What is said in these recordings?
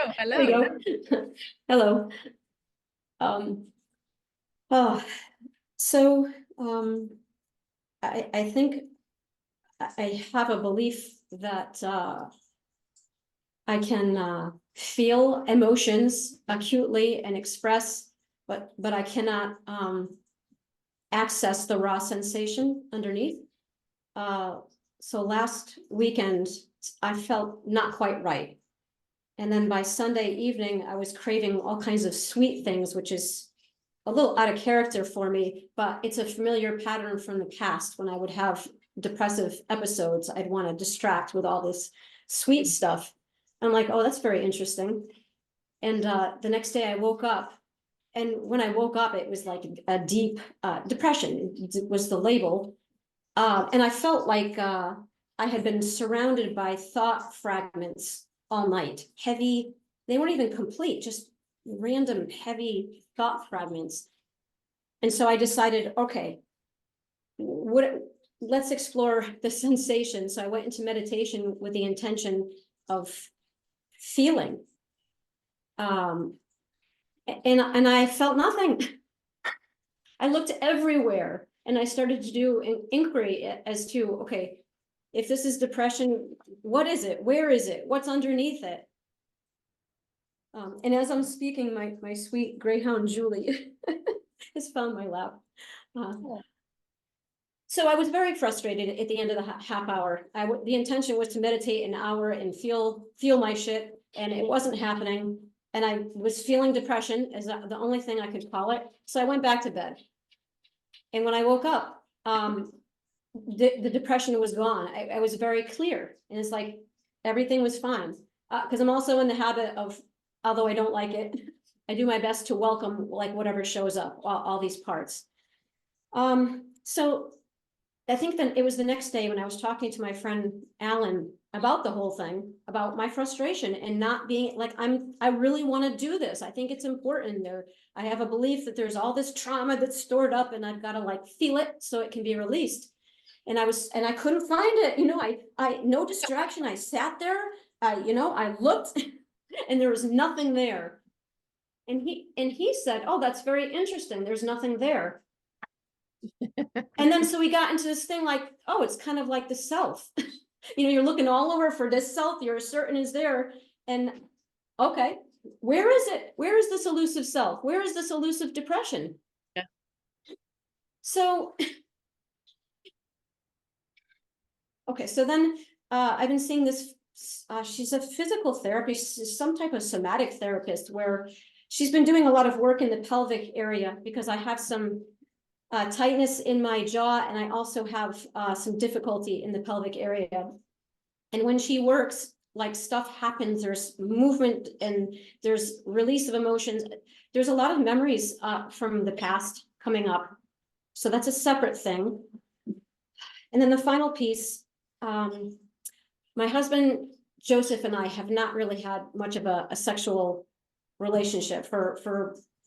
Oh, There you hello. go. Hello. Oh, so I think I have a belief that I can feel emotions acutely and express, but I cannot access the raw sensation underneath. So last weekend, I felt not quite right. And then by Sunday evening, I was craving all kinds of sweet things, which is a little out of character for me, but it's a familiar pattern from the past. When I would have depressive episodes, I'd want to distract with all this sweet stuff. I'm like, oh, that's very interesting. And the next day I woke up, and when I woke up, it was like a deep depression was the label. And I felt like I had been surrounded by thought fragments all night, heavy. They weren't even complete, just random heavy thought fragments. And so I decided, okay, let's explore the sensation. So I went into meditation with the intention of feeling. And I felt nothing. I looked everywhere, and I started to do an inquiry as to, okay, if this is depression, what is it? Where is it? What's underneath it? And as I'm speaking, my sweet greyhound Julie has found my lap. So I was very frustrated at the end of the half hour. The intention was to meditate an hour and feel my shit, and it wasn't happening. And I was feeling depression as the only thing I could call it. So I went back to bed. And when I woke up, the depression was gone. I was very clear, and it's like everything was fine. Because I'm also in the habit of, although I don't like it, I do my best to welcome like whatever shows up, all these parts. So I think that it was the next day when I was talking to my friend Alan about the whole thing, about my frustration and not being like, I really want to do this. I think it's important there. I have a belief that there's all this trauma that's stored up, and I've got to like feel it so it can be released. And I couldn't find it. I no distraction. I sat there, I looked and there was nothing there. And he said, oh, that's very interesting. There's nothing there. And then so we got into this thing like, oh, it's kind of like the self. You're looking all over for this self, you're certain is there. And okay, where is it? Where is this elusive self? Where is this elusive depression? Yeah. So, okay, so then I've been seeing this, she's a physical therapist, some type of somatic therapist, where she's been doing a lot of work in the pelvic area because I have some tightness in my jaw, and I also have some difficulty in the pelvic area. And when she works, like stuff happens, there's movement and there's release of emotions. There's a lot of memories from the past coming up. So that's a separate thing. And then the final piece, my husband, Joseph, and I have not really had much of a sexual relationship for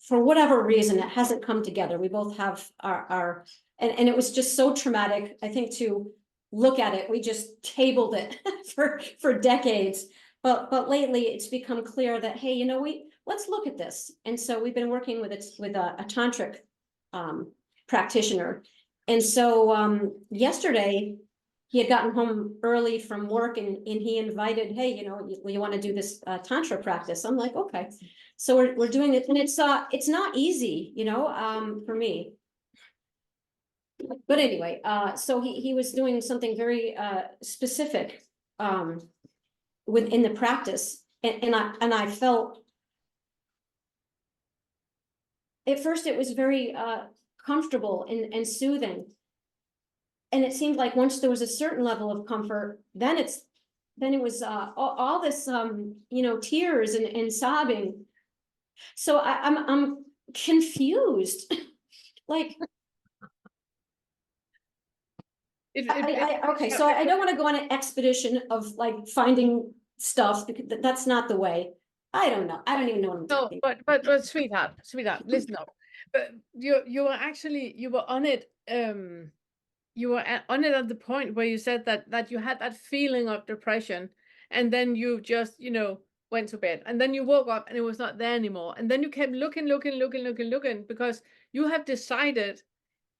whatever reason. It hasn't come together. We both have and it was just so traumatic, I think, to look at it. We just tabled it for decades. But lately it's become clear that, hey, let's look at this. And so we've been working with a tantric practitioner. And so yesterday he had gotten home early from work, and he invited, hey, you want to do this tantra practice? I'm like, okay. So we're doing it, and it's not easy, for me. But anyway, so he was doing something very specific within the practice, and I felt at first it was very comfortable and soothing. And it seemed like once there was a certain level of comfort, then it was all this tears and sobbing. So I'm confused. Like okay, so I don't want to go on an expedition of like finding stuff, because that's not the way. I don't know. I don't even know what I'm talking. But sweetheart, listen up. But you were on it. You were on it at the point where you said that you had that feeling of depression, and then you just went to bed, and then you woke up and it was not there anymore, and then you kept looking because you have decided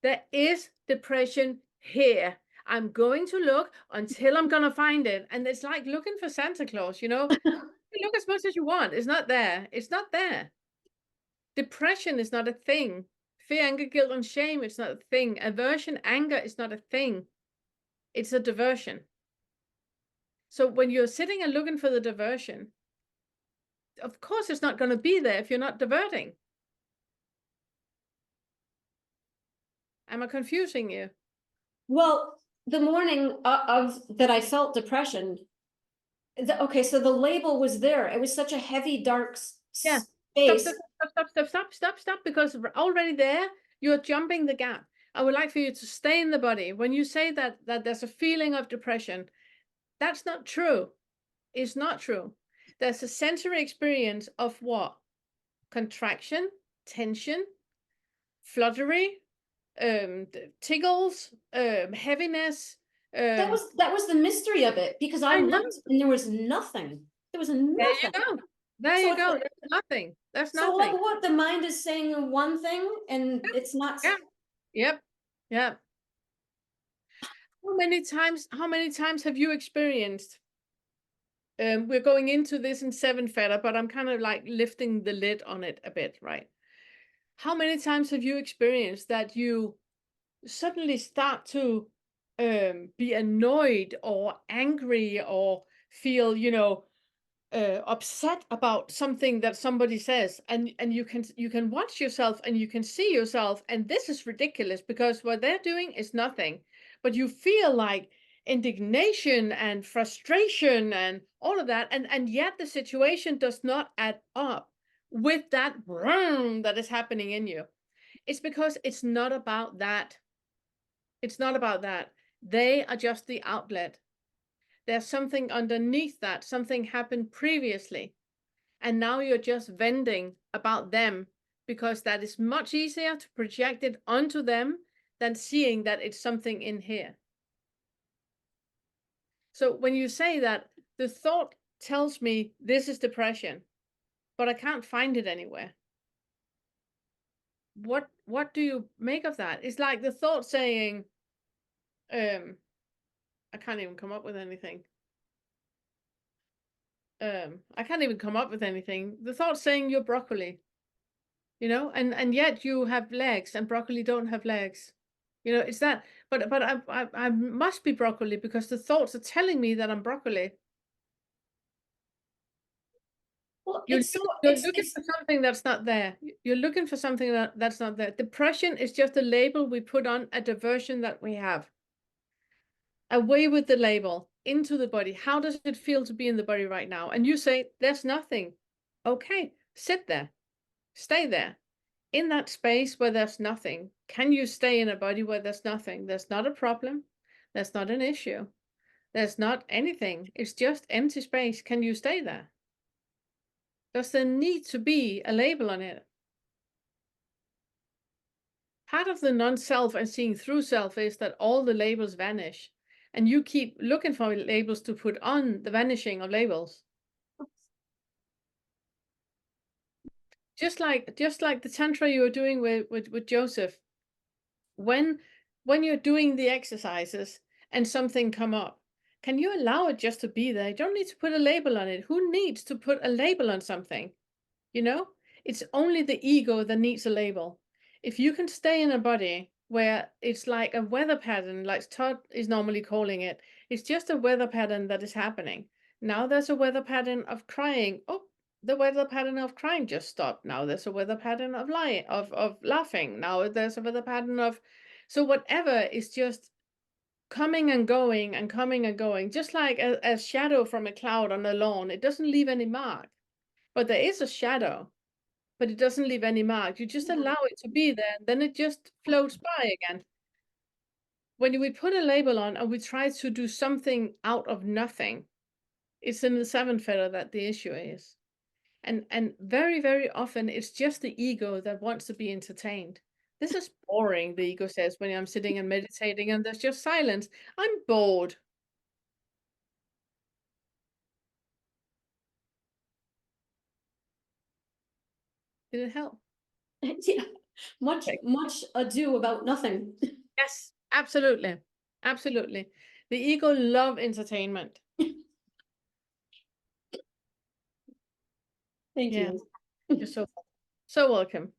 there is depression here. I'm going to look until I'm gonna find it. And it's like looking for Santa Claus, you know? You look as much as you want. It's not there. It's not there. Depression is not a thing. Fear, anger, guilt, and shame, it's not a thing. Aversion, anger is not a thing. It's a diversion. So when you're sitting and looking for the diversion, of course it's not going to be there if you're not diverting. Am I confusing you? Well, the morning of that I felt depression, okay, so the label was there. It was such a heavy, dark Yeah. space. Stop, because already there, you're jumping the gap. I would like for you to stay in the body. When you say that there's a feeling of depression, that's not true. It's not true. There's a sensory experience of what? Contraction, tension, fluttery, tickles, heaviness. That was the mystery of it, because I I know. looked and there was nothing. There was There you nothing. go. There So you it's go. like- There's nothing. There's So like nothing. what, the mind is saying one thing and it's not. Yeah. Yep. Yep. How many times have you experienced? We're going into this in seven feta, but I'm kind of like lifting the lid on it a bit, right? How many times have you experienced that you suddenly start to be annoyed or angry or feel, upset about something that somebody says, and you can watch yourself and you can see yourself, and this is ridiculous because what they're doing is nothing, but you feel like indignation and frustration and all of that, and yet the situation does not add up with that vroom that is happening in you. It's because it's not about that. It's not about that. They are just the outlet. There's something underneath that. Something happened previously. And now you're just venting about them because that is much easier to project it onto them than seeing that it's something in here. So when you say that the thought tells me this is depression, but I can't find it anywhere. What do you make of that? It's like the thought saying, I can't even come up with anything. I can't even come up with anything. The thought saying you're broccoli, and yet you have legs and broccoli don't have legs. It's that, but I must be broccoli because the thoughts are telling me that I'm broccoli. Well, You're, it's so you're looking for something that's not there. You're looking for something that's not there. Depression is just a label we put on a diversion that we have. Away with the label, into the body. How does it feel to be in the body right now? And you say, there's nothing. Okay, sit there. Stay there. In that space where there's nothing. Can you stay in a body where there's nothing? There's not a problem. There's not an issue. There's not anything. It's just empty space. Can you stay there? Does there need to be a label on it? Part of the non-self and seeing through self is that all the labels vanish. And you keep looking for labels to put on the vanishing of labels. Just like the tantra you were doing with Joseph. When you're doing the exercises and something come up, can you allow it just to be there? You don't need to put a label on it. Who needs to put a label on something? It's only the ego that needs a label. If you can stay in a body where it's like a weather pattern, like Todd is normally calling it, it's just a weather pattern that is happening. Now there's a weather pattern of crying. Oh, the weather pattern of crying just stopped. Now there's a weather pattern of lying, of laughing. Now there's a weather pattern of, so whatever is just coming and going and coming and going, just like a shadow from a cloud on a lawn. It doesn't leave any mark, but there is a shadow, but it doesn't leave any mark. You just allow it to be there, and then it just floats by again. When we put a label on and we try to do something out of nothing, it's in the seventh feather that the issue is. And very, very often it's just the ego that wants to be entertained. This is boring, the ego says, when I'm sitting and meditating and there's just silence. I'm bored. Did it help? Yeah, Okay. much ado about nothing. Yes, absolutely. Absolutely. The ego love entertainment. Thank Yeah, you. you're so welcome.